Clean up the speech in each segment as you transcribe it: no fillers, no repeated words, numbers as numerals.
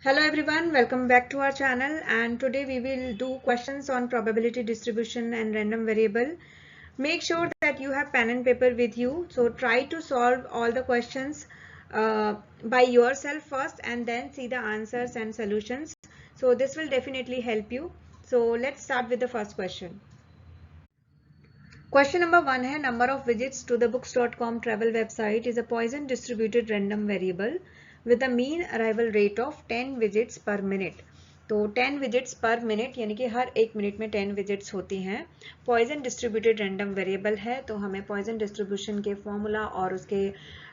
Hello everyone, welcome back to our channel, and today we will do questions on probability distribution and random variable. Make sure that you have pen and paper with you. So try to solve all the questions by yourself first and then see the answers and solutions. So this will definitely help you. So let's start with the first question. Question number 1 है number of visits to the books.com travel website is a Poisson distributed random variable with a mean arrival rate of 10 visits per minute. तो 10 visits पर minute यानी कि हर एक minute में 10 visits होती हैं. Poison distributed random variable है तो हमें पॉइजन डिस्ट्रीब्यूशन के फॉर्मूला और उसके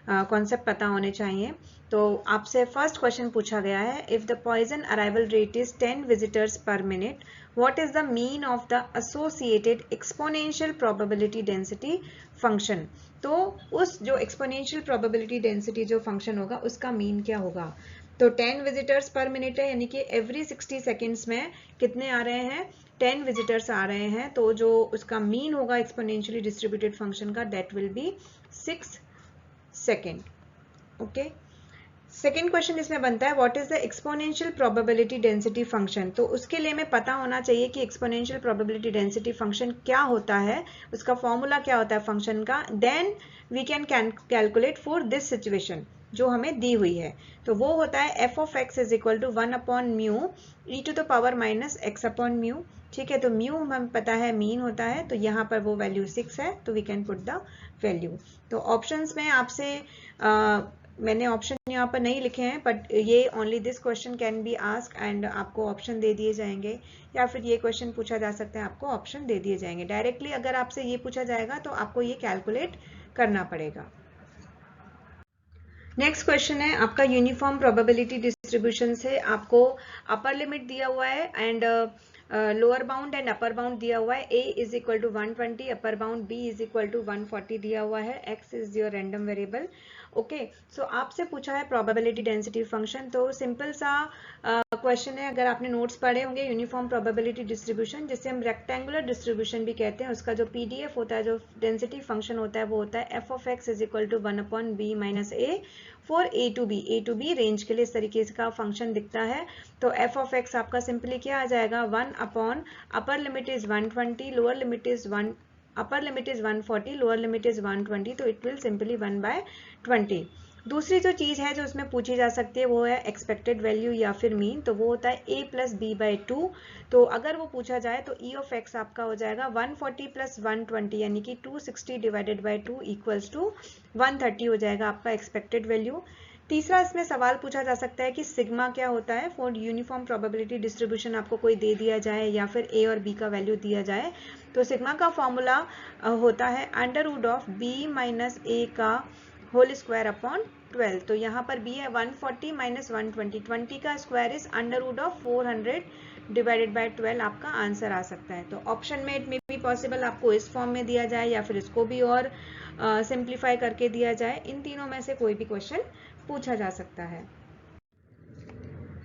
कॉन्सेप्ट पता होने चाहिए. तो आपसे फर्स्ट क्वेश्चन पूछा गया है, if the poison arrival rate is 10 visitors per minute, what is the mean of the associated exponential probability density function. तो उस जो exponential probability density जो function होगा उसका mean क्या होगा. तो 10 विजिटर्स पर मिनट है यानी कि एवरी 60 सेकेंड्स में कितने आ रहे हैं, 10 विजिटर्स आ रहे हैं. तो जो उसका मीन होगा एक्सपोनेंशियली डिस्ट्रीब्यूटेड फंक्शन का, that will B 6 second. Okay, second question इसमें बनता है, what is the exponential probability density function. तो उसके लिए हमें पता होना चाहिए कि एक्सपोनेंशियल प्रोबेबिलिटी डेंसिटी फंक्शन क्या होता है, उसका फॉर्मूला क्या होता है फंक्शन का. Then we can calculate for this situation जो हमें दी हुई है. तो वो होता है F of x is equal to 1 upon mu E to the power minus X upon mu. ठीक है, तो म्यू हमें पता है मीन होता है, तो यहाँ पर वो वैल्यू 6 है, तो we can put the value. तो ऑप्शंस में आपसे मैंने ऑप्शन यहाँ पर नहीं लिखे हैं, बट ये only this question can be ask and आपको ऑप्शन दे दिए जाएंगे, या फिर ये क्वेश्चन पूछा जा सकता है आपको ऑप्शन दे दिए जाएंगे. डायरेक्टली अगर आपसे ये पूछा जाएगा तो आपको ये कैलकुलेट करना पड़ेगा. नेक्स्ट क्वेश्चन है आपका, यूनिफॉर्म प्रोबेबिलिटी डिस्ट्रीब्यूशन से आपको अपर लिमिट दिया हुआ है and lower bound and upper bound दिया हुआ है. a is equal to 120, upper bound b is equal to 140 दिया हुआ है. x is your random variable. Okay, so आपसे पूछा है प्रोबेबिलिटी डेंसिटी फंक्शन. तो सिंपल सा क्वेश्चन है, अगर आपने नोट्स पढ़े होंगे यूनिफॉर्म प्रोबेबिलिटी डिस्ट्रीब्यूशन जिसे हम रेक्टेंगुलर डिस्ट्रीब्यूशन भी कहते हैं, उसका जो पीडीएफ होता है, जो डेंसिटी फंक्शन होता है, वो होता है F of x is equal to 1 upon B minus A for A to B range के लिए इस तरीके का फंक्शन दिखता है. तो एफ ऑफ एक्स आपका सिंपली क्या आ जाएगा, 1 upon upper limit is 120, lower limit is 1, upper limit is 140, lower limit is 120, तो इट विल सिंपली 1/20. दूसरी जो चीज है जो उसमें पूछी जा सकती है वो है एक्सपेक्टेड वैल्यू या फिर मीन. तो वो होता है a प्लस बी बाई 2. तो अगर वो पूछा जाए तो e ऑफ x आपका हो जाएगा 140 प्लस 120 यानी कि 260 डिवाइडेड बाई 2 इक्वल्स टू 130 हो जाएगा आपका एक्सपेक्टेड वैल्यू. तीसरा इसमें सवाल पूछा जा सकता है कि सिग्मा क्या होता है फॉर यूनिफॉर्म प्रोबेबिलिटी डिस्ट्रीब्यूशन. आपको कोई दे दिया जाए या फिर a और b का वैल्यू दिया जाए, तो सिग्मा का फॉर्मूला होता है under root of b minus a का होल स्क्वायर अपॉन 12. तो यहाँ पर b है 140 माइनस 120, 20 का square is under root of 400 divided by 12 आपका आंसर आ सकता है. तो ऑप्शन में इट मे बी पॉसिबल आपको इस फॉर्म में दिया जाए या फिर इसको भी और सिंप्लीफाई करके दिया जाए. इन तीनों में से कोई भी क्वेश्चन पूछा जा सकता है.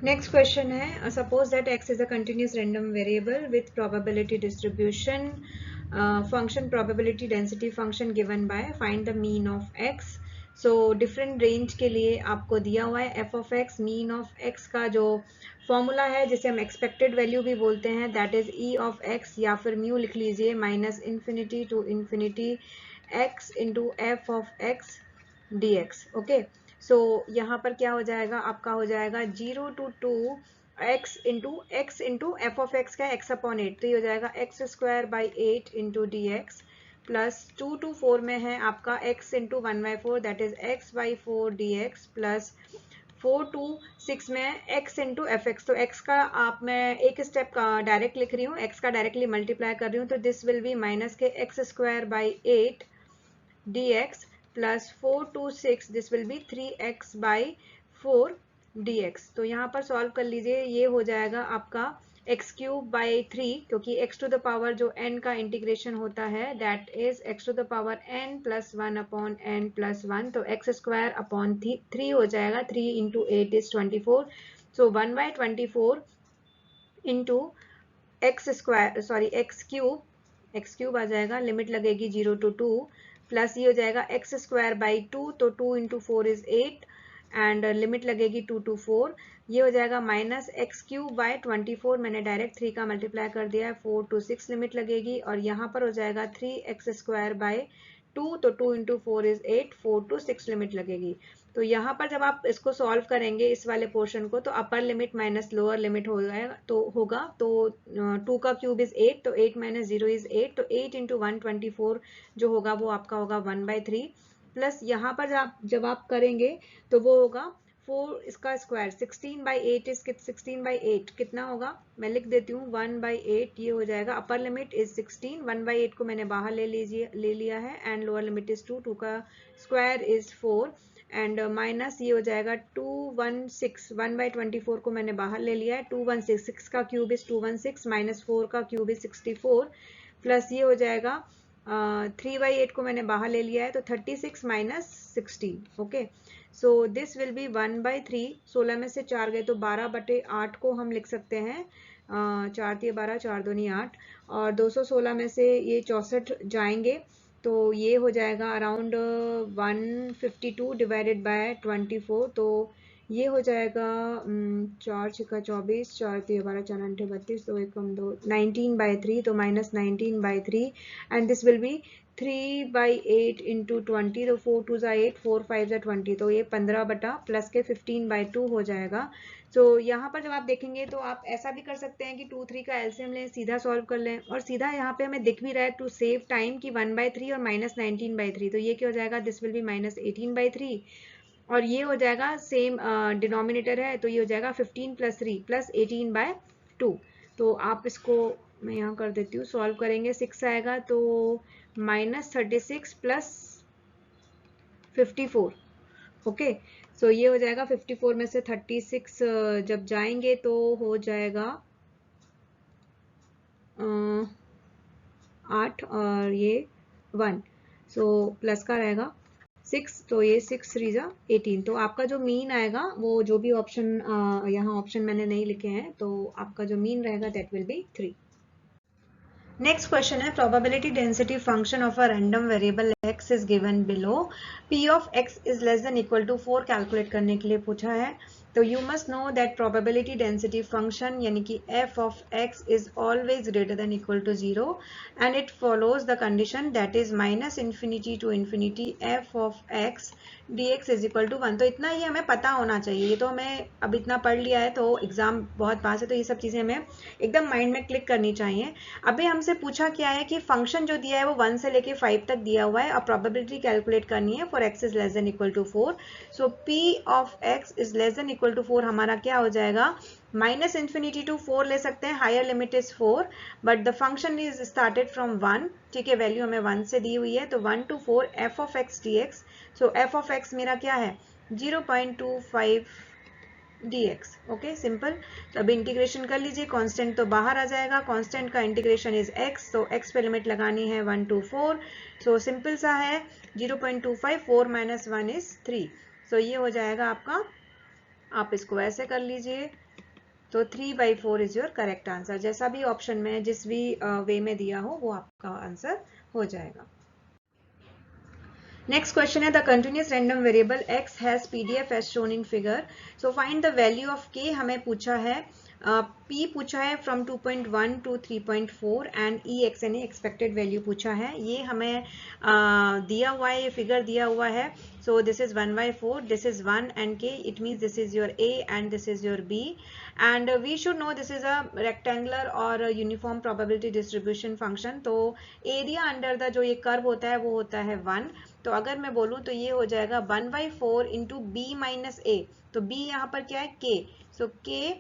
नेक्स्ट क्वेश्चन है, suppose that x is a continuous random variable with probability distribution function probability density function given by find the mean of x. So different range के लिए आपको दिया हुआ है F of x. Mean of x का जो formula है जिसे हम एक्सपेक्टेड वैल्यू भी बोलते हैं, that is e of x या फिर म्यू लिख लीजिए minus infinity to infinity x into f of x d x. Okay, so यहाँ पर क्या हो जाएगा, आपका हो जाएगा 0 to 2 x into f of x का x अपॉन 8. तो ये हो जाएगा x square by 8 into D x plus 2 to 4 में है आपका x into 1/4 that is x by 4 D x plus 4 to 6 में x इंटू एफ एक्स. तो x का आप मैं एक स्टेप का डायरेक्ट लिख रही हूँ, x का डायरेक्टली मल्टीप्लाई कर रही हूँ, तो दिस विल बी माइनस के x square by 8 dx plus 4 to 6 this will be 3x by 4 dx. तो यहाँ पर सॉल्व कर लीजिए, ये हो जाएगा आपका x क्यूब बाई 3, क्योंकि x टू द पावर जो n का इंटीग्रेशन होता है that is x to the power n plus 1 upon n plus 1. तो x स्क्वायर अपॉन 3 हो जाएगा, 3 into 8 is 24. So 1/24 into x square sorry x cube आ जाएगा, लिमिट लगेगी 0 to 2 प्लस ये हो जाएगा एक्स स्क्वायर बाई 2. तो 2 इंटू 4 इज 8 एंड लिमिट लगेगी 2 to 4, ये हो जाएगा माइनस एक्स क्यूब बाय 24, मैंने डायरेक्ट 3 का मल्टीप्लाई कर दिया है, 4 to 6 लिमिट लगेगी, और यहाँ पर हो जाएगा 3x² बाय 2, तो 2 into 4 is 8, 4 to 6 लिमिट लगेगी। तो यहाँ पर जब आप इसको सॉल्व करेंगे इस वाले पोर्शन को, तो upper limit minus lower limit हो जाएगा, तो होगा, तो 2 का क्यूब इज 8, तो 8 माइनस 0 इज 8, तो 8 into 124 जो होगा वो आपका होगा 1/3, प्लस यहाँ पर जब आप करेंगे तो वो होगा 4 इसका स्क्वायर, 16/8 इज 16/8 कितना होगा, मैं लिख देती हूँ 1/8, ये हो जाएगा, अपर लिमिट इज 16, 1/8 को मैंने बाहर ले लिया है, एंड लोअर लिमिट इज 2, 2 का स्क्वायर इज 4, एंड माइनस ये हो जाएगा 216, 1/24 को मैंने बाहर ले लिया है, 216, 6 का क्यूब इज 216, माइनस 4 का क्यूब इज 64, प्लस ये हो जाएगा 3/8 को मैंने बाहर ले लिया है, तो 36 minus 16, okay. So this will be 1/3, 16 में से 4 गए तो 12/8 को हम लिख सकते हैं, 4 × 12, 4 दूनी 8, और 216 में से ये 64 जाएंगे, तो ये हो जाएगा अराउंड 152 डिवाइडेड बाय 24, तो ये हो जाएगा 4 × 6 = 24, 4 × 12, 4 × 8 = 32, तो 1 कम 2 19/3, तो minus 19/3, and this will be 3/8 into 20, तो 4 2 = 8, 4 5 = 20, तो ये 15 बटा प्लस के 15/2 हो जाएगा। तो यहाँ पर जब आप देखेंगे तो आप ऐसा भी कर सकते हैं कि 2 3 का एलसीएम लें, सीधा सॉल्व कर लें, और सीधा यहाँ पे हमें दिख भी रहा है टू सेव टाइम की 1/3 और माइनस 19/3, तो ये क्या हो जाएगा, दिस विल बी माइनस 18/3, और ये हो जाएगा सेम डिनोमिनेटर है, तो ये हो जाएगा 15 + 3 + 18/2, तो आप इसको मैं यहाँ कर देती हूँ, सॉल्व करेंगे 6 आएगा, तो -36 + 54, ओके। सो ये हो जाएगा 54 में से 36 जब जाएंगे तो हो जाएगा 8 और ये 1, सो प्लस का रहेगा 6, तो ये 6 3 = 18, तो आपका जो मीन आएगा वो जो भी ऑप्शन यहाँ ऑप्शन मैंने नहीं लिखे हैं, तो आपका जो मीन रहेगा that will be 3। Next question है, probability density function of a random variable x is given below, p of x is less than equal to 4 calculate करने के लिए पूछा है। तो you must know that probability density function यानी कि f of x is always greater than equal to 0, and it follows the condition that is -∞ to ∞ f of x dx is equal to 1। तो इतना ही हमें पता होना चाहिए, ये तो हमें अब इतना पढ़ लिया है, तो एग्जाम बहुत पास है, तो ये सब चीजें हमें एकदम माइंड में क्लिक करनी चाहिए। अभी हमसे पूछा क्या है कि फंक्शन जो दिया है वो 1 से लेके 5 तक दिया हुआ है, और प्रोबेबिलिटी कैलकुलेट करनी है for x is less than equal to 4। So p of x is less than equal to 4 हमारा क्या हो जाएगा, -∞ to 4 ले सकते हैं, higher limit is 4, but the function is started from 1, ठीक है, वैल्यू हमें 1 से दी हुई है, तो 1 to 4 f of x dx। So f of x मेरा क्या है, 0.25 dx, ओके, सिंपल। तो अभी इंटीग्रेशन कर लीजिए, कांस्टेंट तो बाहर आ जाएगा, कांस्टेंट का इंटीग्रेशन इज x, तो x पे लिमिट लगानी है 1 to 4, सो सिंपल सा है, 0.25, 4 - 1 is 3, सो ये हो जाएगा आपका, आप इसको ऐसे कर लीजिए, तो 3/4 इज योर करेक्ट आंसर, जैसा भी ऑप्शन में जिस भी वे में दिया हो वो आपका आंसर हो जाएगा। Next question है, the continuous random variable x has PDF as shown in figure. So find the value of k हमें पूछा है, p पूछा है from 2.1 to 3.4 and ex यानी expected value पूछा है, ये हमें दिया हुआ है, ये फिगर दिया हुआ है। So this is 1/4, this is 1 and k, it means this is your a and this is your b, and we should know this is a rectangular or uniform probability distribution function। तो area under the जो ये curve होता है वो होता है 1, तो अगर मैं बोलूं तो ये हो जाएगा 1/4 इंटू b माइनस a, तो b यहाँ पर क्या है k, so k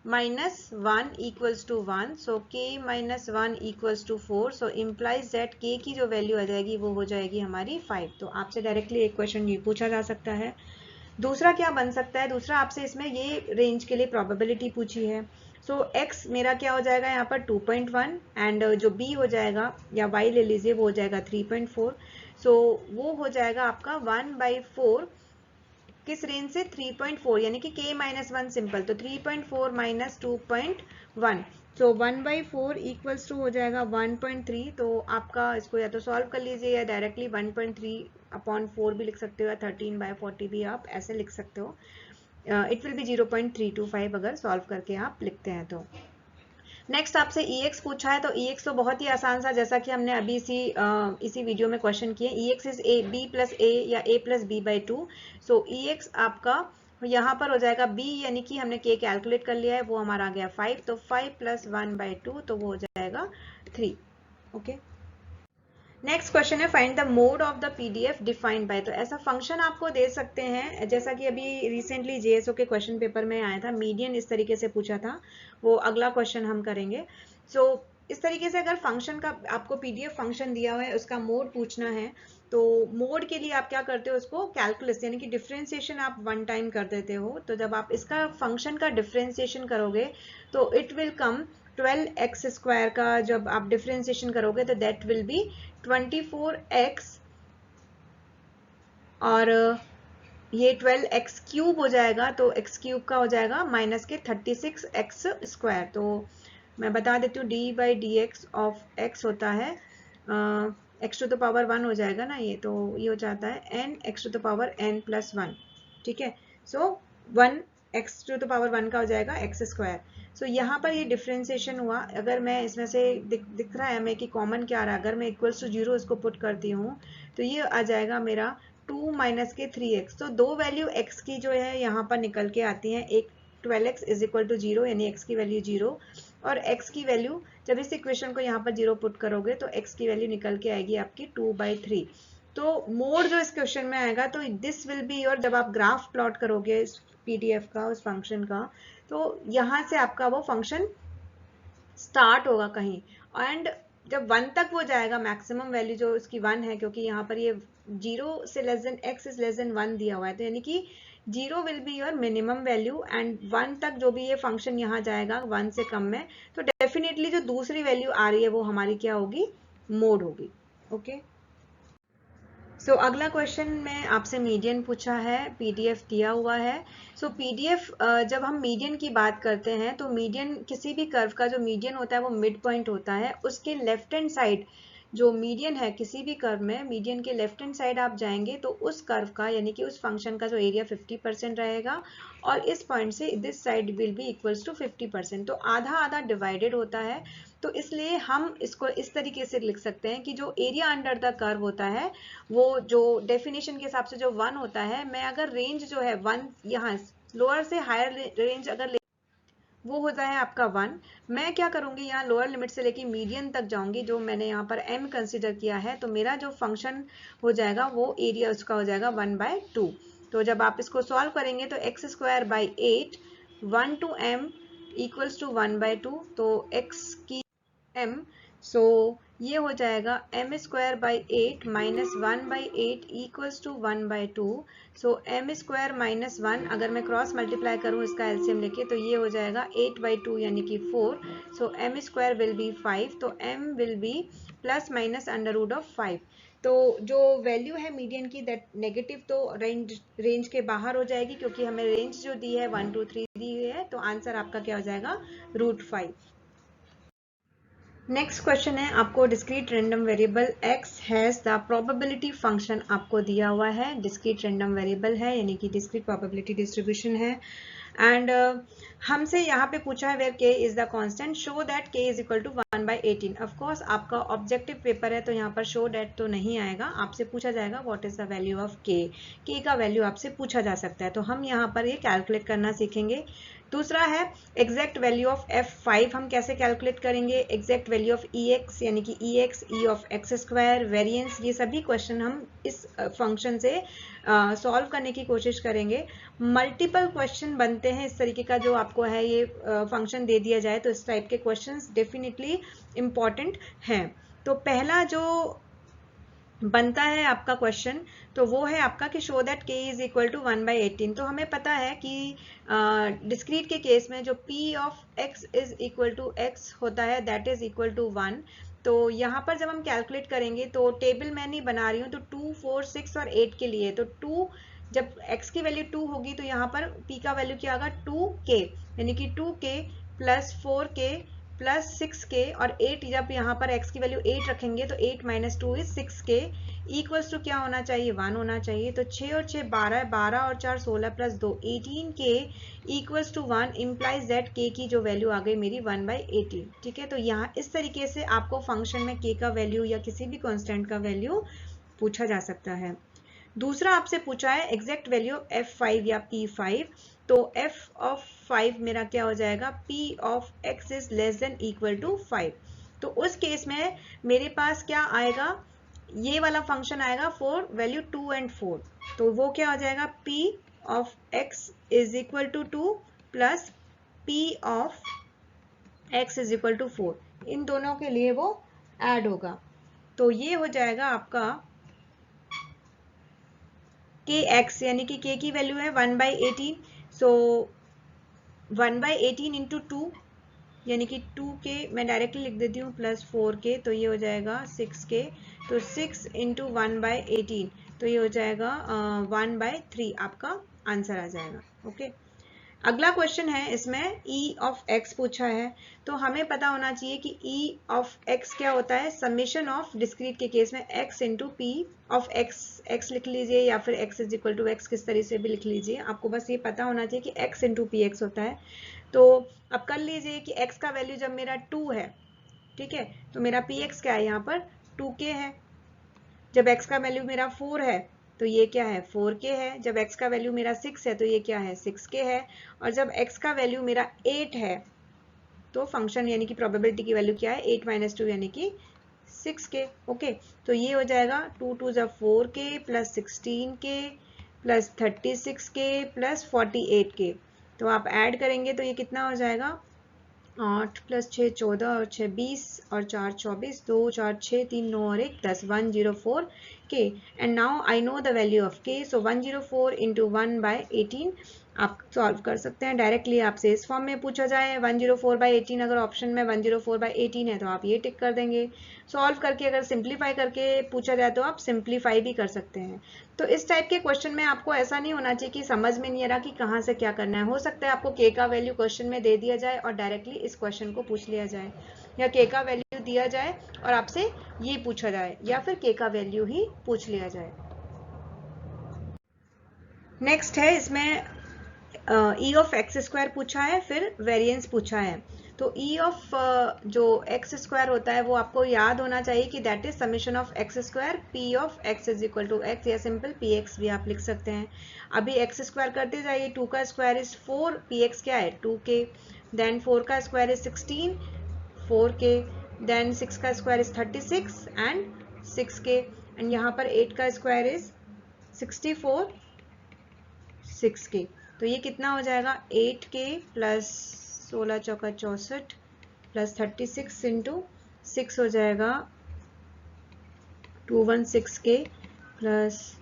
-1 equals to 1, so k -1 equals to 4, so implies that k की जो वैल्यू आ जाएगी वो हो जाएगी हमारी 5। तो आपसे डायरेक्टली एक क्वेश्चन ये पूछा जा सकता है। दूसरा क्या बन सकता है, दूसरा आपसे इसमें ये रेंज के लिए प्रोबेबिलिटी पूछी है। सो x मेरा क्या हो जाएगा यहाँ पर 2.1, एंड जो b हो जाएगा या y ले लीजिए वो हो जाएगा 3.4, सो वो हो जाएगा आपका 1/4 किस रेंज से, 3.4, यानी कि k -1 सिंपल, तो 3.4 - 2.1, सो 1/4 इक्वल्स टू हो जाएगा 1.3। तो आपका इसको या तो सॉल्व कर लीजिए या डायरेक्टली 1.3 अपॉन 4 भी लिख सकते हो या 13/40 भी आप ऐसे लिख सकते हो. इट विल बी 0.325 अगर सॉल्व करके आप लिखते हैं तो. नेक्स्ट आपसे EX पूछा है, तो EX तो बहुत ही आसान सा, जैसा कि हमने अभी इसी वीडियो में क्वेश्चन किए. EX is B plus A या A plus B/2. So EX आपका यहाँ पर हो जाएगा B, यानी कि हमने K कैलकुलेट कर लिया है, वो हमारा आ गया 5, तो 5 प्लस 1/2 तो वो हो जाएगा 3. ओके. नेक्स्ट क्वेश्चन है find the mode of the PDF defined by. तो ऐसा फंक्शन आपको दे सकते हैं, जैसा कि अभी रिसेंटली JSO के क्वेश्चन पेपर में आया था, मीडियन इस तरीके से पूछा था, वो अगला क्वेश्चन हम करेंगे. सो इस तरीके से अगर फंक्शन का आपको PDF फंक्शन दिया हुआ है, उसका मोड पूछना है, तो मोड के लिए आप क्या करते हो, उसको कैलकुलस यानी कि डिफरेंशिएशन आप वन टाइम कर देते हो. तो जब आप इसका फंक्शन का डिफरेंशिएशन करोगे तो it will come 12x square का जब आप डिफरेंशिएशन करोगे तो दैट विल बी 24x, और ये 12x क्यूब हो जाएगा, तो x क्यूब का हो जाएगा माइनस के 36x स्क्वायर. तो मैं बता देती हूँ d/dx ऑफ x होता है x टू द पावर 1 हो जाएगा ना ये, तो ये हो जाता है n x to the power n plus 1. ठीक है. So 1 x to the power 1 का हो जाएगा x स्क्वायर. सो यहाँ पर ये डिफरेंशिएशन हुआ. अगर मैं इसमें से दिख रहा है हमें कि कॉमन क्या आ रहा है, अगर मैं इक्वल्स टू 0 इसको पुट करती हूँ तो ये आ जाएगा मेरा 2 माइनस के 3x. तो दो वैल्यू x की जो है यहाँ पर निकल के आती हैं, एक 12x इज इक्वल टू 0 यानी x की वैल्यू 0, और x की वैल्यू जब इस इक्वेशन को यहाँ पर 0 पुट करोगे तो x की वैल्यू निकल के आएगी आपकी 2/3. तो मोड जो इस क्वेश्चन में आएगा, तो दिस विल बी, और जब आप ग्राफ प्लॉट करोगे इस PDF का, उस फंक्शन का, तो यहाँ से आपका वो फंक्शन स्टार्ट होगा कहीं, एंड जब 1 तक वो जाएगा, मैक्सिमम वैल्यू जो उसकी 1 है, क्योंकि यहाँ पर ये 0 से less than x is less then 1 दिया हुआ है, तो यानी कि 0 will be your minimum value, and 1 तक जो भी ये फंक्शन यहाँ जाएगा 1 से कम में, तो डेफिनेटली जो दूसरी वैल्यू आ रही है वो हमारी क्या होगी, मोड होगी. ओके. सो अगला क्वेश्चन में आपसे मीडियन पूछा है, PDF दिया हुआ है. सो PDF जब हम मीडियन की बात करते हैं, तो मीडियन किसी भी कर्व का जो मीडियन होता है वो मिड पॉइंट होता है. उसके लेफ्ट हैंड साइड जो मीडियन है किसी भी कर्व में, मीडियन के लेफ्ट हैंड साइड आप जाएंगे तो उस कर्व का यानी कि उस फंक्शन का जो एरिया 50% रहेगा, और इस पॉइंट से this side will be equals to 50%. तो आधा आधा डिवाइडेड होता है, तो इसलिए हम इसको इस तरीके से लिख सकते हैं कि जो एरिया अंडर द कर्व होता है वो जो डेफिनेशन के हिसाब से जो 1 होता है, मैं अगर रेंज जो है 1 यहाँ लोअर से हायर रेंज अगर वो होता है आपका 1. मैं क्या करूंगी, यहाँ लोअर लिमिट से लेके मीडियन तक जाऊंगी, जो मैंने यहाँ पर m कंसीडर किया है, तो मेरा जो फंक्शन हो जाएगा वो एरिया उसका हो जाएगा 1/2. तो जब आप इसको सॉल्व करेंगे तो x square by 8 1 to m equals to 1/2, तो x की m, सो ये हो जाएगा m square by 8 minus 1/8 equals to 1/2. So m square minus 1, अगर मैं क्रॉस मल्टीप्लाई करूँ इसका एलसीएम लेके, तो ये हो जाएगा 8/2 यानी कि 4. So m square will be 5, तो m will be plus minus under root of 5. तो जो वैल्यू है मीडियन की, दैट नेगेटिव, तो रेंज के बाहर हो जाएगी, क्योंकि हमें रेंज जो दी है 1 2 3 दी है, तो आंसर आपका क्या हो जाएगा, √5. नेक्स्ट क्वेश्चन है, आपको discrete random variable x has the probability function आपको दिया हुआ है. डिस्क्रीट रैंडम वेरिएबल है यानी कि डिस्क्रीट प्रोबेबिलिटी डिस्ट्रीब्यूशन है, एंड हमसे यहाँ पे पूछा है where k is the constant, show that k is equal to 1/18. Of course आपका ऑब्जेक्टिव पेपर है, तो यहाँ पर शो दैट तो नहीं आएगा, आपसे पूछा जाएगा what is the value of k का वैल्यू आपसे पूछा जा सकता है, तो हम यहाँ पर ये कैलकुलेट करना सीखेंगे. दूसरा है एग्जैक्ट वैल्यू ऑफ f5, हम कैसे कैलकुलेट करेंगे. एग्जैक्ट वैल्यू ऑफ ex यानी कि ex, e of x square, variance, ये सभी क्वेश्चन हम इस फंक्शन से सॉल्व करने की कोशिश करेंगे. मल्टीपल क्वेश्चन बनते हैं इस तरीके का, जो आपको है ये फंक्शन दे दिया जाए तो इस टाइप के क्वेश्चंस डेफिनेटली इम्पॉर्टेंट हैं. तो पहला जो बनता है आपका क्वेश्चन, तो वो है आपका कि show that k is equal to 1/18. तो हमें पता है कि डिस्क्रीट के केस में जो p of x is equal to x होता है, दैट इज इक्वल टू 1. तो यहाँ पर जब हम कैलकुलेट करेंगे, तो टेबल मैं नहीं बना रही हूँ, तो 2 4 6 और 8 के लिए, तो 2 जब x की वैल्यू 2 होगी तो यहाँ पर p का वैल्यू क्या होगा, 2k, यानी कि 2k plus 4k plus 6k और 8, जब यहाँ पर x की वैल्यू 8 रखेंगे तो 8 minus 2 is 6k equals to क्या होना चाहिए, 1 होना चाहिए। तो 6 और 6 12 है, 12 और 4 16 plus 2 18k equals to 1 implies that k की जो वैल्यू आ गई मेरी 1/18। ठीक है, तो यहाँ इस तरीके से आपको फंक्शन में k का वैल्यू या किसी भी कांस्टेंट का वैल्यू पूछा जा सकता है। दूसरा आपसे पूछा है एग्जैक्ट वैल्यू ऑफ f5 या p5, तो f ऑफ 5 मेरा क्या हो जाएगा, p of x is less than equal to 5। तो उस केस में मेरे पास क्या आएगा, ये वाला फंक्शन आएगा फॉर वैल्यू 2 and 4। तो वो क्या हो जाएगा, p of x is equal to 2 plus p of x is equal to 4, इन दोनों के लिए वो ऐड होगा। तो ये हो जाएगा आपका kx, यानी कि k की वैल्यू है 1/18, सो 1/18 इंटू 2 यानी कि 2k, मैं डायरेक्टली लिख देती हूँ, प्लस 4k, तो ये हो जाएगा 6k। तो 6 इंटू 1/18, तो ये हो जाएगा 1/3, आपका आंसर आ जाएगा। ओके, अगला क्वेश्चन है, इसमें e ऑफ x पूछा है। तो हमें पता होना चाहिए कि e ऑफ x क्या होता है, समेशन ऑफ डिस्क्रीट के केस में x into p of x लिख लीजिए या फिर x is equal to x, किस तरह से भी लिख लीजिए, आपको बस ये पता होना चाहिए कि x इंटू पी एक्स होता है। तो अब कर लीजिए कि x का वैल्यू जब मेरा 2 है, ठीक है, तो मेरा px क्या है, यहाँ पर 2k है। जब x का वैल्यू मेरा 4 है तो ये क्या है, 4k है। जब x का वैल्यू मेरा 6 है तो ये क्या है, 6k है। और जब x का वैल्यू मेरा 8 है तो फंक्शन यानी कि प्रोबेबिलिटी की वैल्यू क्या है, 8 माइनस 2 यानी कि 6k। ओके, तो ये हो जाएगा 2 2 जा 4k plus 16k plus 36k plus 48k। तो आप ऐड करेंगे तो ये कितना हो जाएगा, 8 प्लस 6 14 और 6 20 और 4 24, 2 4 6 3 9 और 1 10, 104 k। And now I know the value of k, so 104 into 1/18 आप सॉल्व कर सकते हैं डायरेक्टली। आपसे इस फॉर्म में पूछा जाए 104/18, अगर ऑप्शन में 104/18 है तो आप ये टिक कर देंगे। सॉल्व करके अगर सिंप्लीफाई करके पूछा जाए तो आप सिंप्लीफाई भी कर सकते हैं। तो इस टाइप के क्वेश्चन में आपको ऐसा नहीं होना चाहिए कि समझ में नहीं आ रहा कि कहाँ से क्या करना है। हो सकता है आपको के का वैल्यू क्वेश्चन में दे दिया जाए और डायरेक्टली इस क्वेश्चन को पूछ लिया जाए, या के का वैल्यू दिया जाए और आपसे ये पूछा जाए, या फिर के का वैल्यू ही पूछ लिया जाए। नेक्स्ट है, इसमें e ऑफ एक्स स्क्वायर पूछा है, फिर वेरिएंस पूछा है। तो e ऑफ जो एक्स स्क्वायर होता है वो आपको याद होना चाहिए कि that is summation of x square p of x is equal to x, या सिंपल px भी आप लिख सकते हैं। अभी एक्स स्क्वायर करते जाइए, 2 का स्क्वायर इज 4, px क्या है 2k, देन 4 का स्क्वायर इज 16 4k, देन 6 का square is 36 and 6k, and यहाँ पर 8 का स्क्वायर इज 64 6k। तो ये कितना हो जाएगा, 8k प्लस 16 चौका 64 प्लस 36 इंटू 6 हो जाएगा 216k प्लस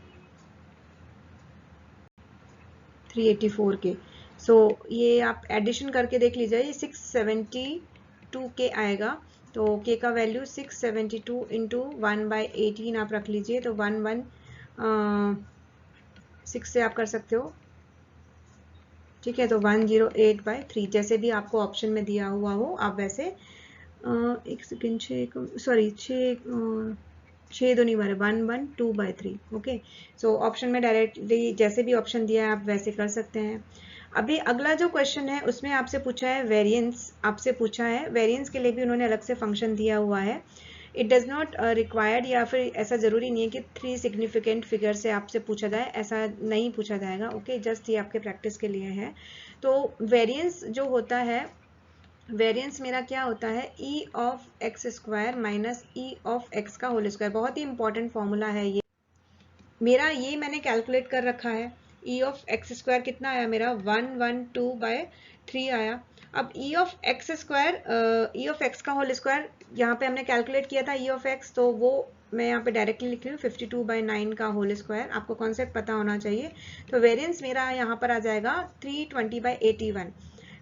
384k। सो ये आप एडिशन करके देख लीजिए, ये 672k आएगा। तो k का वैल्यू 672 इंटू 1/18 आप रख लीजिए, तो 116 से आप कर सकते हो, ठीक है। तो 108/3, जैसे भी आपको ऑप्शन में दिया हुआ हो आप वैसे, एक सेकेंड, 6 सॉरी 6 दो नहीं बारे 112/3। ओके, सो ऑप्शन में डायरेक्टली जैसे भी ऑप्शन दिया है आप वैसे कर सकते हैं। अभी अगला जो क्वेश्चन है उसमें आपसे पूछा है वेरिएंस, आपसे पूछा है वेरिएंस के लिए भी उन्होंने अलग से फंक्शन दिया हुआ है। इट डज नॉट रिक्वायर्ड, या फिर ऐसा जरूरी नहीं है कि 3 सिग्निफिकेंट फिगर से आपसे पूछा जाए, ऐसा नहीं पूछा जाएगा। ओके, जस्ट ये आपके प्रैक्टिस के लिए है। तो वेरिएंस जो होता है, वेरिएंस मेरा क्या होता है, e of x square minus e of x का होल स्क्वायर। बहुत ही इंपॉर्टेंट फॉर्मूला है ये मेरा, ये मैंने कैलकुलेट कर रखा है। e ऑफ एक्स स्क्वायर कितना आया मेरा, 112/3 आया। अब e of x square, e of x का होल स्क्वायर यहाँ पे हमने कैलकुलेट किया था e ऑफ एक्स, तो वो मैं यहाँ पे डायरेक्टली लिख रही हूँ 52/9 का होल स्क्वायर। आपको कॉन्सेप्ट पता होना चाहिए। तो वेरिएंस मेरा यहाँ पर आ जाएगा 320/81।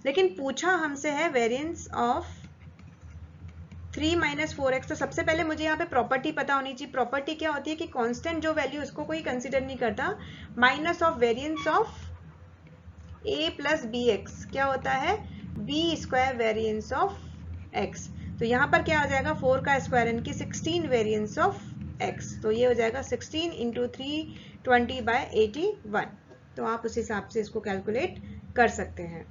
लेकिन पूछा हमसे है वेरिएंस ऑफ 3 माइनस 4x। तो सबसे पहले मुझे यहाँ पे प्रॉपर्टी पता होनी चाहिए। प्रॉपर्टी क्या होती है कि कांस्टेंट जो वैल्यू उसको कोई कंसीडर नहीं करता, minus of variance of a plus B X क्या होता है, b square variance of x। तो यहाँ पर क्या हो जाएगा 4 का स्क्वायर यानी कि 16 वेरिएंस ऑफ x। तो ये हो जाएगा 16 इंटू 320/81। तो आप उस हिसाब से इसको कैलकुलेट कर सकते हैं।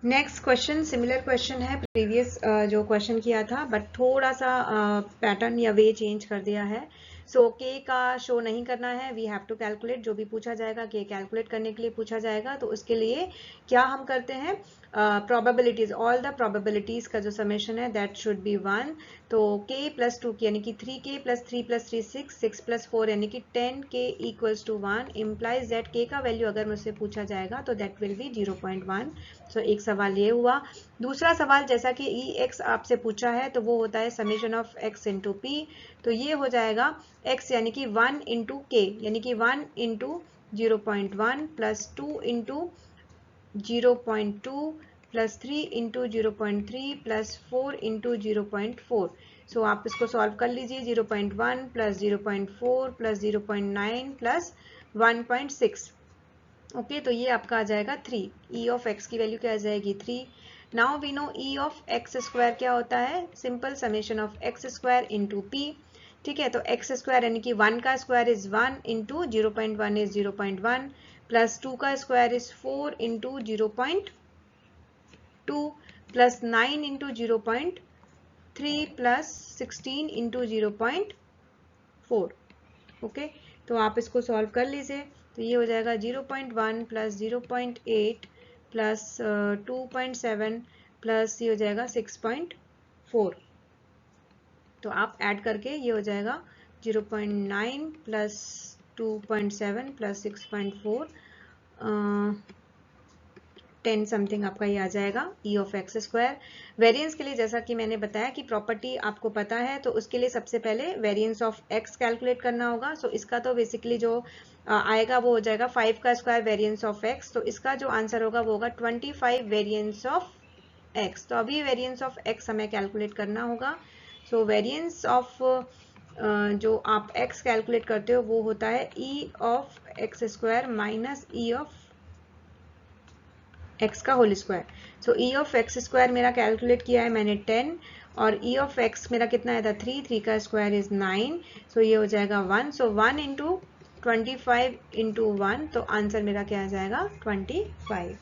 नेक्स्ट क्वेश्चन सिमिलर क्वेश्चन है प्रीवियस जो क्वेश्चन किया था, बट थोड़ा सा पैटर्न या वे चेंज कर दिया है। सो के का शो नहीं करना है, वी हैव टू कैलकुलेट। जो भी पूछा जाएगा के कैलकुलेट करने के लिए पूछा जाएगा, तो उसके लिए क्या हम करते हैं, प्रोबेबिलिटीज, ऑल द प्रोबेबिलिटीज का जो समेशन है दैट शुड बी 1। तो k प्लस 2 यानी कि 3k प्लस 3 प्लस 3 6 प्लस 4 यानी कि 10k equals to 1 implies that k का वैल्यू अगर मुझसे पूछा जाएगा तो दैट विल बी 0.1। सो एक सवाल ये हुआ। दूसरा सवाल जैसा कि ex आपसे पूछा है तो वो होता है summation of x into p। तो ये हो जाएगा x यानी कि 1 इंटू k यानी कि 1 into 0.1 plus 2 into 0.2 plus 3 into 0.3 plus 4 into 0.4। सो आप इसको सॉल्व कर लीजिए। 0.1 प्लस 0.4 प्लस 0.9 प्लस 1.6। ओके, तो ये आपका आ जाएगा 3। ई ऑफ एक्स की वैल्यू क्या आ जाएगी 3। Now we know E of x square क्या होता है, simple summation of x square into P. ठीक है, तो एक्स स्क्वायर यानी कि 1 का square is 1 into 0.1 is 0.1 plus 2 का square is 4 into 0.2 plus 9 into 0.3 plus 16 into 0.4। Okay, तो आप इसको सॉल्व कर लीजिए। तो ये हो जाएगा 0.1 प्लस 0.8 प्लस 2.7 प्लस ये हो जाएगा 6.4। तो आप ऐड करके ये हो जाएगा 0.9 प्लस 2.7 प्लस 6.4 10 समथिंग आपका ये आ जाएगा ई ऑफ एक्स स्क्वायर। वेरिएंस के लिए जैसा कि मैंने बताया कि प्रॉपर्टी आपको पता है, तो उसके लिए सबसे पहले वेरिएंस ऑफ एक्स कैलकुलेट करना होगा। सो इसका तो बेसिकली जो आएगा वो हो जाएगा 5 का स्क्वायर वेरिएंस ऑफ एक्स। तो इसका जो आंसर होगा वो होगा 25 वेरिएंस ऑफ एक्स। तो अभी वेरिएंस ऑफ एक्स हमें कैलकुलेट करना होगा। सो वेरिएंस ऑफ जो आप एक्स कैलकुलेट करते हो वो होता है e of x square minus e of x का whole square. So e of x square मेरा कैलकुलेट किया है मैंने 10 और ई ऑफ एक्स मेरा कितना आया था 3 का स्क्वायर इज 9। सो ये हो जाएगा 1। सो 1 इंटू 25 इंटू 1, तो आंसर मेरा क्या आ जाएगा 25।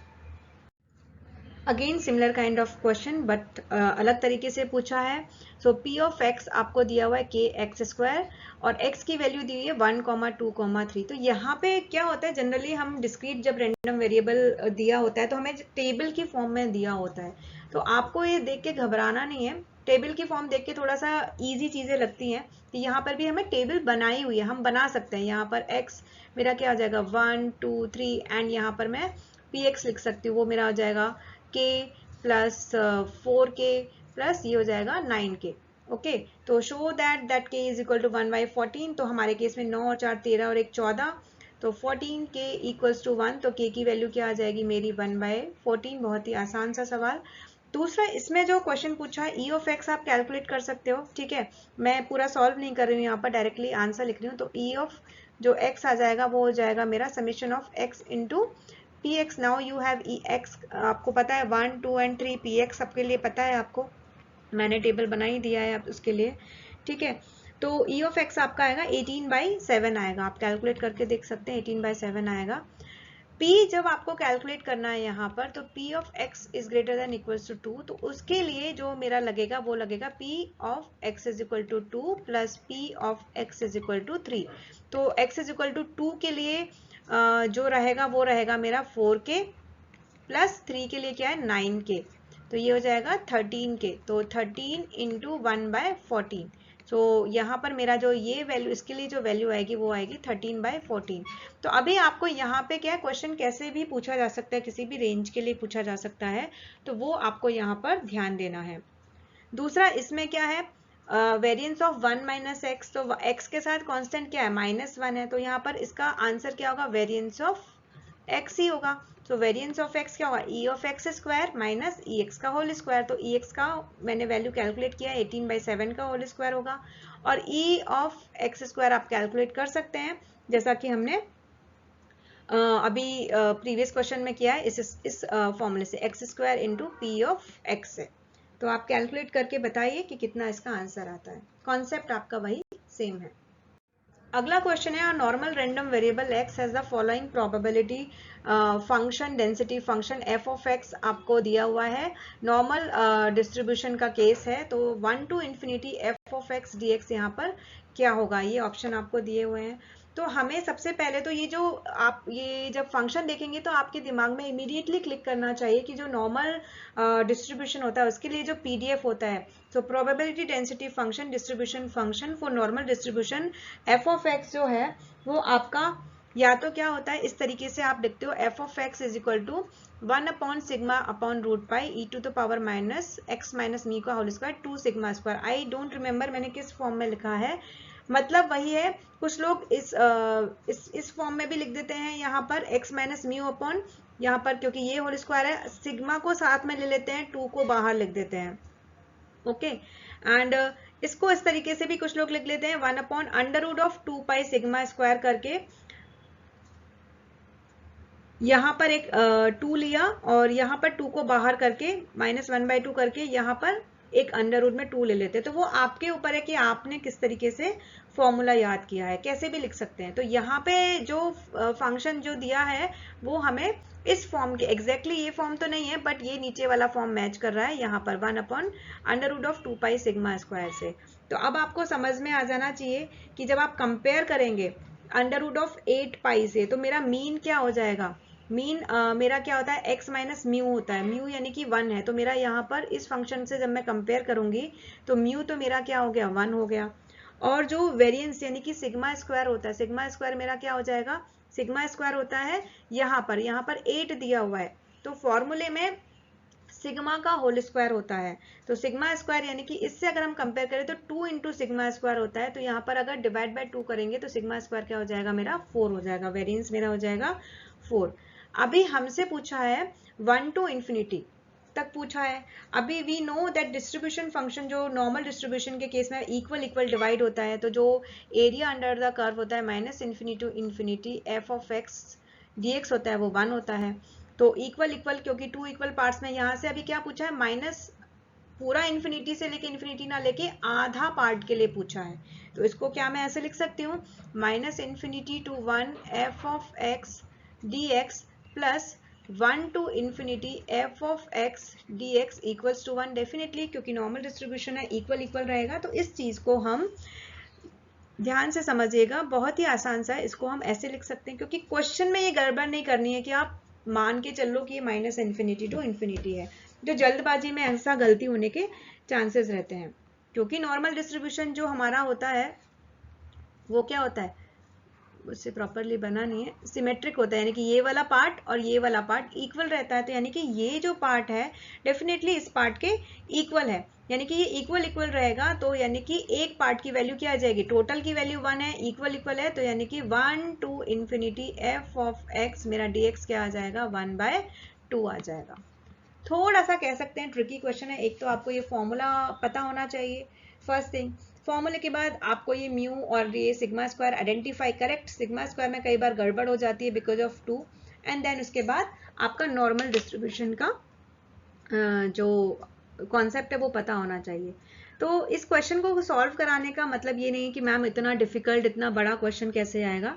Again similar kind of question but अलग तरीके से पूछा है। सो पी ऑफ एक्स आपको दिया हुआ है के एक्स स्क्वायर और एक्स की वैल्यू दी हुई है 1, 2, 3। तो यहाँ पे क्या होता है, जनरली हम डिस्क्रीट जब रैंडम वेरिएबल दिया होता है तो हमें टेबल की फॉर्म में दिया होता है। तो आपको ये देख के घबराना नहीं है, टेबल की फॉर्म देख के थोड़ा सा ईजी चीजें लगती हैं। तो यहाँ पर भी हमें टेबल बनाई हुई है, हम बना सकते हैं। यहाँ पर एक्स मेरा क्या हो जाएगा 1, 2, 3 एंड यहाँ पर मैं पी एक्स लिख सकती हूँ, वो मेरा हो जाएगा k प्लस 4k प्लस ये हो जाएगा 9k। ओके, तो show that k is equal to 1/14। तो हमारे केस में 9 और 4 13 और 1 14, तो 14k इक्वल्स टू 1। तो k की वैल्यू क्या आ जाएगी मेरी 1/14। बहुत ही आसान सा सवाल। दूसरा इसमें जो क्वेश्चन पूछा है ई ऑफ एक्स आप कैलकुलेट कर सकते हो। ठीक है, मैं पूरा सॉल्व नहीं कर रही हूँ, यहाँ पर डायरेक्टली आंसर लिख रही हूँ। तो ई ऑफ जो x आ जाएगा वो हो जाएगा मेरा summation of x into px। Now you have ex, आपको पता है 1, 2 एंड 3 px सबके लिए पता है आपको, मैंने टेबल बना ही दिया है आप उसके लिए। ठीक है, तो e ऑफ x आपका आएगा 18/7 आएगा, आप कैलकुलेट करके देख सकते हैं 18/7 आएगा। p जब आपको कैलकुलेट करना है यहाँ पर, तो p of x is greater than equals to 2। तो उसके लिए जो मेरा लगेगा वो लगेगा p of x is equal to 2 plus p of x is equal to 3। तो x इज इक्वल टू 2 के लिए जो रहेगा वो रहेगा मेरा 4k प्लस 3 के लिए क्या है 9k। तो ये हो जाएगा 13k। तो 13 इंटू 1/14। सो यहाँ पर मेरा जो ये वैल्यू, इसके लिए जो वैल्यू आएगी वो आएगी 13/14। तो अभी आपको यहाँ पे क्या क्वेश्चन कैसे भी पूछा जा सकता है, किसी भी रेंज के लिए पूछा जा सकता है, तो वो आपको यहाँ पर ध्यान देना है। दूसरा इसमें क्या है, वेरिएंस ऑफ 1 माइनस एक्स। तो x के साथ कांस्टेंट क्या है -1 है, तो यहाँ पर इसका आंसर क्या होगा वेरिएंस ऑफ x ही होगा। तो वेरिएंस ऑफ x क्या होगा e of x square minus E x का होल स्क्वायर। तो ई एक्स का मैंने वैल्यू कैलकुलेट किया 18/7 का होल स्क्वायर होगा, और e ऑफ एक्स स्क्वायर आप कैलकुलेट कर सकते हैं जैसा कि हमने अभी प्रीवियस क्वेश्चन में किया है इस फॉर्मूले से x square into P of x से। तो आप कैलकुलेट करके बताइए कि कितना इसका आंसर आता है। कॉन्सेप्ट आपका वही सेम है। अगला क्वेश्चन है normal random variable x has the following probability function density function f of x आपको दिया हुआ है। नॉर्मल डिस्ट्रीब्यूशन का केस है, तो 1 to infinity f of x dx यहाँ पर क्या होगा, ये ऑप्शन आपको दिए हुए हैं। तो हमें सबसे पहले तो ये जब फंक्शन देखेंगे तो आपके दिमाग में इमीडिएटली क्लिक करना चाहिए कि जो नॉर्मल डिस्ट्रीब्यूशन होता है उसके लिए जो पीडीएफ होता है, so probability density function distribution function for normal distribution F of x जो है वो आपका या तो क्या होता है, इस तरीके से आप लिखते हो f of x is equal to 1 upon sigma upon root pi e to the power minus x minus mu का whole square 2 sigma square. I don't remember मैंने किस फॉर्म में लिखा है, मतलब वही है। कुछ लोग इस फॉर्म में भी लिख देते हैं यहाँ पर x माइनस म्यू अपॉन यहाँ पर, क्योंकि ये होल स्क्वायर है, सिग्मा को साथ में ले लेते हैं, 2 को बाहर लिख देते हैं। ओके एंड इसको इस तरीके से भी कुछ लोग लिख लेते हैं 1 upon under root of 2 pi sigma square करके, यहाँ पर एक 2 लिया और यहाँ पर 2 को बाहर करके माइनस 1/2 करके यहाँ पर एक अंडर रूट में 2 ले लेते हैं। तो वो आपके ऊपर है कि आपने किस तरीके से फॉर्मूला याद किया है, कैसे भी लिख सकते हैं। तो यहाँ पे जो फंक्शन जो दिया है वो हमें इस फॉर्म के एग्जैक्टली ये फॉर्म तो नहीं है, बट ये नीचे वाला फॉर्म मैच कर रहा है यहाँ पर 1 upon under root of 2 pi sigma square से। तो अब आपको समझ में आ जाना चाहिए कि जब आप कंपेयर करेंगे अंडर रूट ऑफ 8 पाई से, तो मेरा मीन क्या हो जाएगा, मीन मेरा क्या होता है x माइनस म्यू होता है, म्यू यानी कि 1 है। तो मेरा यहाँ पर इस फंक्शन से जब मैं कंपेयर करूंगी तो म्यू तो मेरा क्या हो गया, 1 हो गया। और जो वेरिएंस यानी कि सिग्मा स्क्वायर होता है, सिग्मा स्क्वायर मेरा क्या हो जाएगा, सिग्मा स्क्वायर होता है यहाँ पर 8 दिया हुआ है, तो फॉर्मूले में सिग्मा का होल स्क्वायर होता है। तो सिग्मा स्क्वायर यानी कि इससे अगर हम कंपेयर करें तो 2 इंटू सिग्मा स्क्वायर होता है। तो यहाँ पर अगर डिवाइड बाय 2 करेंगे तो सिग्मा स्क्वायर क्या हो जाएगा, मेरा 4 हो जाएगा, वेरिएंस मेरा हो जाएगा 4। अभी हमसे पूछा है 1 टू इंफिनिटी तक पूछा है। अभी we know that distribution function जो नॉर्मल डिस्ट्रीब्यूशन के केस में इक्वल इक्वल डिवाइड होता है, तो जो एरिया अंडर द कर्व होता है minus infinity to infinity F of X dx होता है वो 1 होता है। तो इक्वल इक्वल क्योंकि 2 इक्वल पार्ट्स में, यहाँ से अभी क्या पूछा है, माइनस पूरा इन्फिनिटी से लेके इन्फिनिटी ना लेके आधा पार्ट के लिए पूछा है। तो इसको क्या मैं ऐसे लिख सकती हूँ, minus infinity to 1 f of x d x plus 1 to infinity F of x d x equals to 1। Definitely क्योंकि नॉर्मल डिस्ट्रीब्यूशन है इक्वल इक्वल रहेगा, तो इस चीज को हम ध्यान से समझिएगा, बहुत ही आसान सा है। इसको हम ऐसे लिख सकते हैं क्योंकि क्वेश्चन में ये गड़बड़ नहीं करनी है कि आप मान के चलो कि ये माइनस इन्फिनिटी टू इन्फिनिटी है, जो जल्दबाजी में ऐसा गलती होने के चांसेस रहते हैं। क्योंकि नॉर्मल डिस्ट्रीब्यूशन जो हमारा होता है वो क्या होता है, उससे प्रॉपरली बना नहीं है, सिमेट्रिक होता है, यानी कि ये वाला पार्ट और ये वाला पार्ट इक्वल रहता है। तो यानी कि ये जो पार्ट है डेफिनेटली इस पार्ट के इक्वल है, यानी कि ये इक्वल इक्वल रहेगा। तो यानी कि एक पार्ट की वैल्यू क्या आ जाएगी, टोटल की वैल्यू 1 है, इक्वल इक्वल है, तो यानी कि 1 to infinity F of x मेरा dx क्या आ जाएगा, 1/2 आ जाएगा। थोड़ा सा कह सकते हैं ट्रिकी क्वेश्चन है। एक तो आपको ये फॉर्मूला पता होना चाहिए, फर्स्ट थिंग। फॉर्मूले के बाद आपको ये म्यू और ये sigma square identify, correct sigma square में कई बार गड़बड़ हो जाती है बिकॉज ऑफ 2, एंड देन उसके बाद आपका नॉर्मल डिस्ट्रीब्यूशन का जो कॉन्सेप्ट है वो पता होना चाहिए। तो इस क्वेश्चन को सॉल्व कराने का मतलब ये नहीं कि मैम इतना डिफिकल्ट इतना बड़ा क्वेश्चन कैसे आएगा।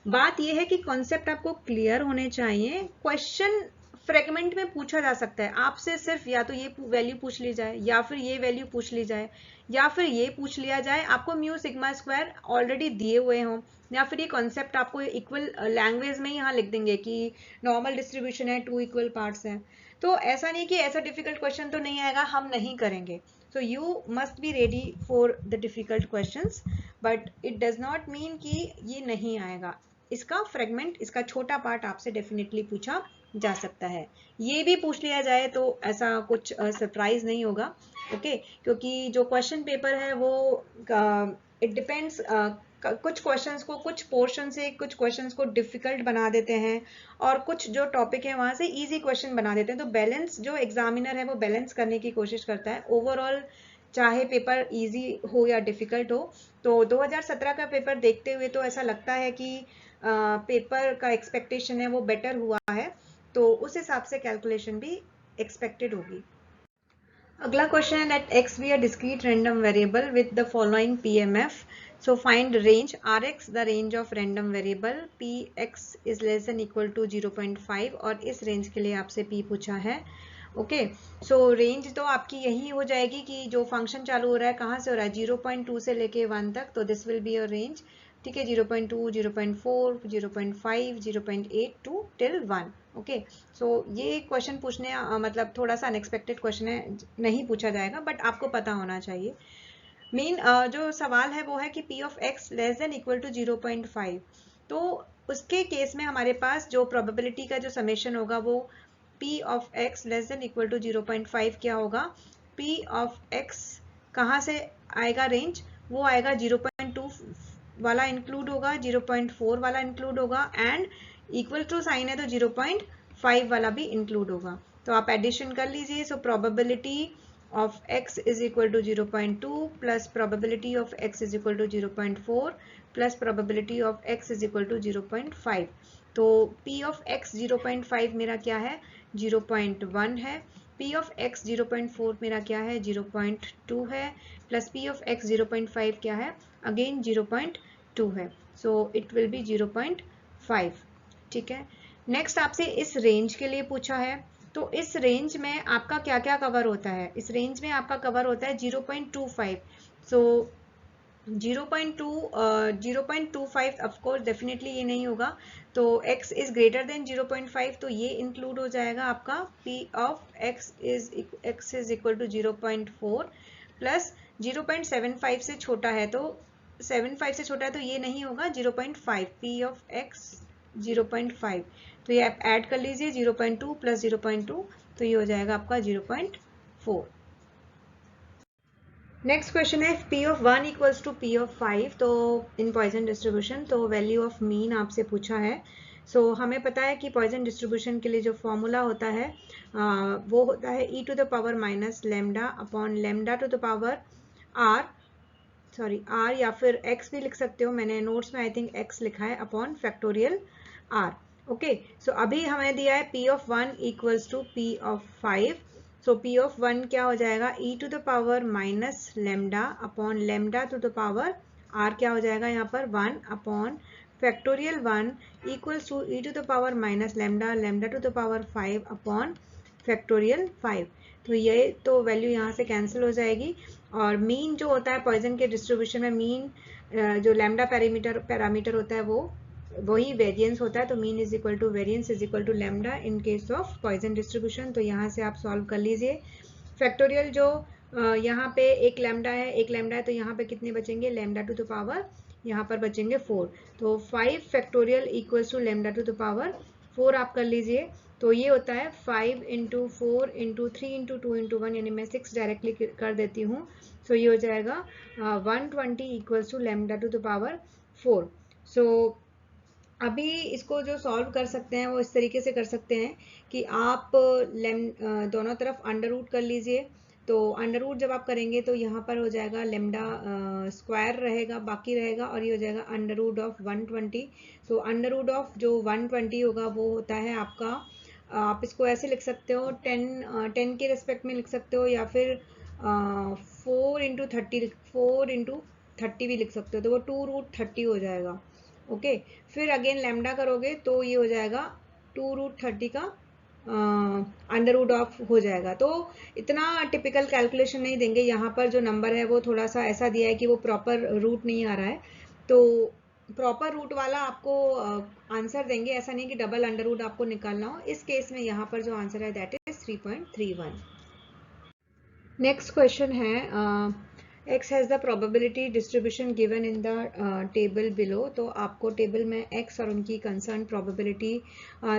बात यह है कि कॉन्सेप्ट आपको क्लियर होने चाहिए। क्वेश्चन फ्रेगमेंट में पूछा जा सकता है आपसे, सिर्फ या तो ये वैल्यू पूछ ली जाए या फिर ये वैल्यू पूछ ली जाए या फिर ये पूछ लिया जाए, आपको म्यू सिग्मा स्क्वायर ऑलरेडी दिए हुए हों, या फिर ये कॉन्सेप्ट आपको इक्वल लैंग्वेज में ही यहाँ लिख देंगे कि नॉर्मल डिस्ट्रीब्यूशन है, 2 इक्वल पार्ट्स हैं। तो ऐसा नहीं कि ऐसा डिफिकल्ट क्वेश्चन तो नहीं आएगा, हम नहीं करेंगे। So you must be ready for the difficult questions, but it does not mean कि ये नहीं आएगा। इसका फ्रेगमेंट, इसका छोटा पार्ट आपसे डेफिनेटली पूछा जा सकता है। ये भी पूछ लिया जाए तो ऐसा कुछ सरप्राइज नहीं होगा, ओके। क्योंकि जो क्वेश्चन पेपर है वो इट डिपेंड्स, कुछ क्वेश्चंस को, कुछ पोर्शन से कुछ क्वेश्चंस को डिफिकल्ट बना देते हैं और कुछ जो टॉपिक है वहां से इजी क्वेश्चन बना देते हैं। तो बैलेंस जो एग्जामिनर है वो बैलेंस करने की कोशिश करता है ओवरऑल, चाहे पेपर इजी हो या डिफिकल्ट हो। तो 2017 का पेपर देखते हुए तो ऐसा लगता है कि पेपर का एक्सपेक्टेशन है वो बेटर हुआ है, तो उस हिसाब से कैलकुलेशन भी एक्सपेक्टेड होगी। अगला क्वेश्चन है that x be a discrete random variable with the following PMF. So find range Rx, the range of random variable Px is less than equal to 0.5 और इस रेंज के लिए आपसे P पूछा है। ओके, सो रेंज तो आपकी यही हो जाएगी कि जो फंक्शन चालू हो रहा है कहाँ से हो रहा है 0.2 से लेके 1 तक, तो this will be your range. ठीक है, 0.2, 0.4, 0.5, 0.8 टू टिल 1। ओके, सो ये क्वेश्चन पूछने मतलब थोड़ा सा अनएक्सपेक्टेड क्वेश्चन है, नहीं पूछा जाएगा बट आपको पता होना चाहिए। मेन जो सवाल है वो है कि p of x less than equal to 0.5, तो उसके केस में हमारे पास जो प्रोबेबिलिटी का जो समेशन होगा वो p of x less than equal to 0.5 क्या होगा, p ऑफ x कहाँ से आएगा रेंज, वो आएगा 0.2 वाला इंक्लूड होगा, 0.4 वाला इंक्लूड होगा एंड इक्वल टू साइन है तो 0.5 वाला भी इंक्लूड होगा। तो आप एडिशन कर लीजिए। So probability of x is equal to 0.2 plus probability of x is equal to 0.4 plus probability of x is equal to 0.5। तो p ऑफ x 0.5 मेरा क्या है 0.1 है, p ऑफ x 0.4 मेरा क्या है 0.2 है, प्लस p ऑफ x 0.5 क्या है अगेन 0.2 है, सो इट विल बी 0.5। ठीक है, नेक्स्ट आपसे इस रेंज के लिए पूछा है, तो इस रेंज में आपका क्या क्या कवर होता है, इस रेंज में आपका कवर होता है 0.25। सो 0.25 ऑफ कोर्स डेफिनेटली ये नहीं होगा, तो x इज ग्रेटर देन 0.5 तो ये इंक्लूड हो जाएगा आपका p of x is equal to 0.4 plus 0.75 से छोटा है तो 75 से छोटा है तो ये नहीं होगा 0.5, p ऑफ x 0.5, तो ये आप ऐड कर लीजिए 0.2 प्लस 0.2 तो ये हो जाएगा आपका 0.4। नेक्स्ट क्वेश्चन है p of 1 equals to p of 5, तो इन पॉइजन डिस्ट्रीब्यूशन तो वैल्यू ऑफ मीन आपसे पूछा है। सो हमें पता है कि पॉइजन डिस्ट्रीब्यूशन के लिए जो फॉर्मूला होता है वो होता है e to the power minus lambda upon lambda to the power r, r या फिर x भी लिख सकते हो, मैंने नोट्स में आई थिंक x लिखा है, upon factorial r। Okay, so अभी हमें दिया है p of 1 equals to p of 5, so p of 1 क्या हो जाएगा e to the power minus lambda upon lambda to the power r क्या हो जाएगा यहाँ पर 1 upon factorial 1 equals to e to the power minus lambda lambda to the power 5 upon factorial 5। तो ये तो वैल्यू यहाँ से कैंसिल हो जाएगी और मीन जो होता है पॉइजन के डिस्ट्रीब्यूशन में मीन जो लैम्डा पैरामीटर होता है वो वही वेरिएंस होता है, तो mean is equal to variance is equal to lambda in case of Poisson distribution. तो यहाँ से आप सॉल्व कर लीजिए। फैक्टोरियल जो यहाँ पे एक लेमडा है तो यहाँ पे कितने बचेंगे लेमडा टू द पावर, यहाँ पर बचेंगे 4, तो 5 factorial equals to lambda to the power 4 आप कर लीजिए। तो ये होता है 5 इंटू 4 इंटू 3 इंटू 2 इंटू 1, यानी मैं 6 डायरेक्टली कर देती हूँ। सो ये हो जाएगा 120 equals to lambda to the power 4। So अभी इसको जो सॉल्व कर सकते हैं वो इस तरीके से कर सकते हैं कि आप दोनों तरफ अंडर रूट कर लीजिए। तो अंडर रूट जब आप करेंगे तो यहाँ पर हो जाएगा लेमडा स्क्वायर रहेगा बाकी रहेगा और ये हो जाएगा under root of 120। So under root of जो 120 होगा वो होता है आपका, आप इसको ऐसे लिख सकते हो 10 के रिस्पेक्ट में लिख सकते हो या फिर 4 इंटू 30 भी लिख सकते हो, तो वो 2√30 हो जाएगा। ओके, फिर अगेन लैम्डा करोगे तो ये हो जाएगा 2√30 का अंडर रूट ऑफ हो जाएगा। तो इतना टिपिकल कैलकुलेशन नहीं देंगे, यहाँ पर जो नंबर है वो थोड़ा सा ऐसा दिया है कि वो प्रॉपर रूट नहीं आ रहा है, तो प्रॉपर रूट वाला आपको आंसर देंगे, ऐसा नहीं कि डबल अंडर रूट आपको निकालना हो। इस केस में यहाँ पर जो आंसर है दैट इज 3.31। नेक्स्ट क्वेश्चन है x has the probability distribution given in the table below, तो आपको टेबल में x और उनकी कंसर्न probability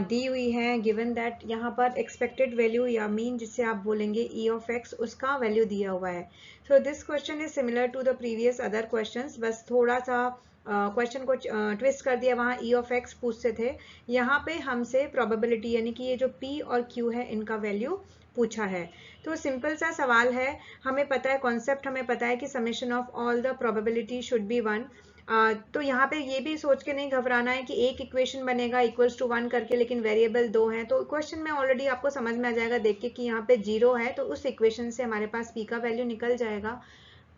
दी हुई है। given that यहाँ पर expected value या मीन जिससे आप बोलेंगे e of x उसका वैल्यू दिया हुआ है। so this question is similar to the previous other questions, बस थोड़ा सा क्वेश्चन को ट्विस्ट कर दिया, वहाँ e of x पूछते थे, यहाँ पे हमसे probability यानी कि ये जो p और q है इनका वैल्यू पूछा है। तो सिंपल सा सवाल है, हमें पता है कॉन्सेप्ट, हमें पता है कि summation of all the probability should be 1। तो यहाँ पे ये भी सोच के नहीं घबराना है कि एक इक्वेशन बनेगा इक्वल्स टू 1 करके, लेकिन वेरिएबल 2 हैं। तो क्वेश्चन में ऑलरेडी आपको समझ में आ जाएगा देख के कि यहाँ पे 0 है, तो उस इक्वेशन से हमारे पास p का वैल्यू निकल जाएगा।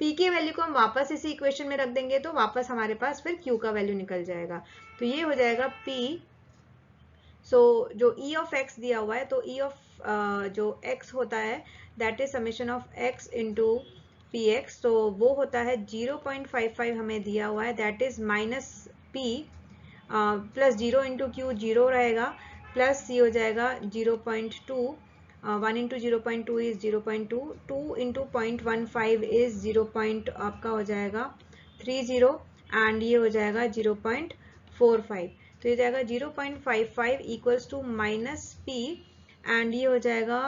p की वैल्यू को हम वापस इसी इक्वेशन में रख देंगे तो वापस हमारे पास फिर q का वैल्यू निकल जाएगा। तो ये हो जाएगा p। जो e ऑफ x दिया हुआ है, तो e ऑफ जो x होता है that is summation of x into px, तो वो होता है 0.55 हमें दिया हुआ है, that is minus p plus 0 into Q 0 रहेगा, प्लस ये हो जाएगा 0.2, 1 इंटू 0.2 इज 0.2, 2 इंटू 0.15 इज 0. आपका हो जाएगा 30 एंड ये हो जाएगा 0.45, तो ये जाएगा 0.55 equals to minus p and ये हो जाएगा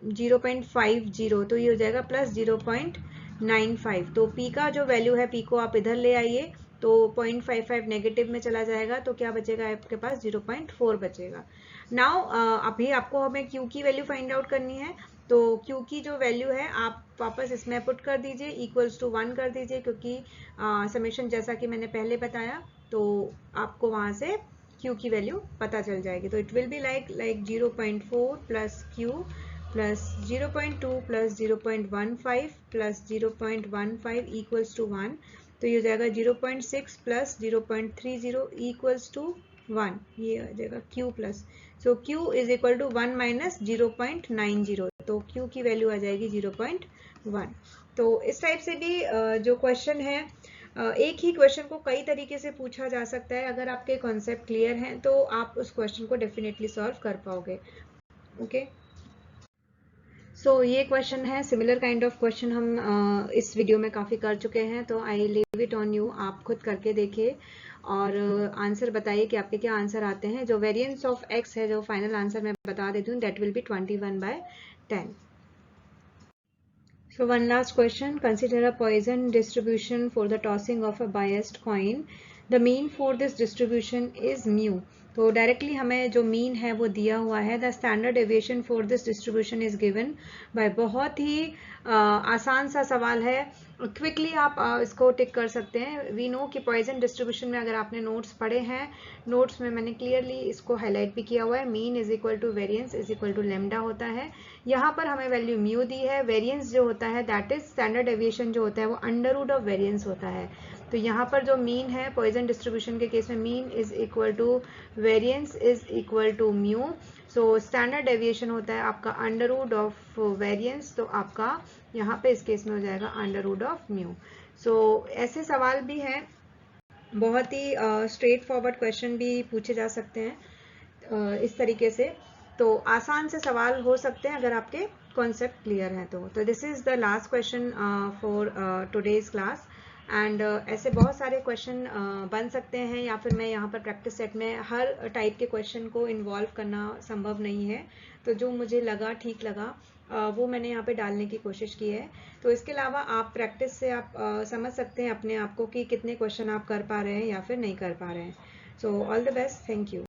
0.50, तो ये हो जाएगा प्लस 0.95। तो p का जो वैल्यू है, p को आप इधर ले आइए तो 0.55 नेगेटिव में चला जाएगा, तो क्या बचेगा आपके पास 0.4 बचेगा। नाउ अभी आपको हमें q की वैल्यू फाइंड आउट करनी है, तो q की जो वैल्यू है आप वापस इसमें पुट कर दीजिए, इक्वल्स टू 1 कर दीजिए, क्योंकि समेशन जैसा कि मैंने पहले बताया तो आपको वहां से q की वैल्यू पता चल जाएगी। तो it will be like 0.4 plus q plus 0.2 plus 0.15 plus 0.15 equals to 1, तो ये हो जाएगा 0.6 प्लस 0.30 इक्वल्स टू 1, ये आ जाएगा q plus, so q is equal to 1 minus 0.90, तो q की वैल्यू आ जाएगी 0.1। तो इस टाइप से भी जो क्वेश्चन है, एक ही क्वेश्चन को कई तरीके से पूछा जा सकता है। अगर आपके कॉन्सेप्ट क्लियर हैं तो आप उस क्वेश्चन को डेफिनेटली सॉल्व कर पाओगे। ओके, सो ये क्वेश्चन है, सिमिलर काइंड ऑफ क्वेश्चन हम इस वीडियो में काफ़ी कर चुके हैं, तो I leave it on you, आप खुद करके देखिए और आंसर बताइए कि आपके क्या आंसर आते हैं। जो वेरिएंस ऑफ x है, जो फाइनल आंसर मैं बता देती हूँ, that will B 21/10। So one last question, consider a Poisson distribution for the tossing of a biased coin. The mean for this distribution is mu. तो डायरेक्टली हमें जो mean है वो दिया हुआ है। The standard deviation for this distribution is given by, बहुत ही आसान सा सवाल है, क्विकली आप इसको टिक कर सकते हैं। वी नो कि पॉइजन डिस्ट्रीब्यूशन में अगर आपने नोट्स पढ़े हैं, नोट्स में मैंने क्लियरली इसको हाईलाइट भी किया हुआ है, mean is equal to variance is equal to lambda होता है। यहाँ पर हमें वैल्यू म्यू दी है, वेरिएंस जो होता है दैट इज स्टैंडर्ड डेविएशन जो होता है वो अंडर रूट ऑफ वेरिएंस होता है। तो यहाँ पर जो मीन है पॉइजन डिस्ट्रीब्यूशन के केस में, mean is equal to variance is equal to mu. So standard deviation होता है आपका अंडर रूट ऑफ वेरिएंस, तो आपका यहाँ पे इस केस में हो जाएगा अंडर रूट ऑफ म्यू। सो ऐसे सवाल भी हैं, बहुत ही स्ट्रेट फॉरवर्ड क्वेश्चन भी पूछे जा सकते हैं इस तरीके से। तो आसान से सवाल हो सकते हैं अगर आपके कॉन्सेप्ट क्लियर हैं तो this is the last question for today's class. And ऐसे बहुत सारे क्वेश्चन बन सकते हैं, या फिर मैं यहाँ पर प्रैक्टिस सेट में हर टाइप के क्वेश्चन को इन्वॉल्व करना संभव नहीं है, तो जो मुझे लगा ठीक लगा वो मैंने यहाँ पे डालने की कोशिश की है। तो इसके अलावा आप प्रैक्टिस से आप समझ सकते हैं अपने आप को कि कितने क्वेश्चन आप कर पा रहे हैं या फिर नहीं कर पा रहे हैं। So all the best, thank you.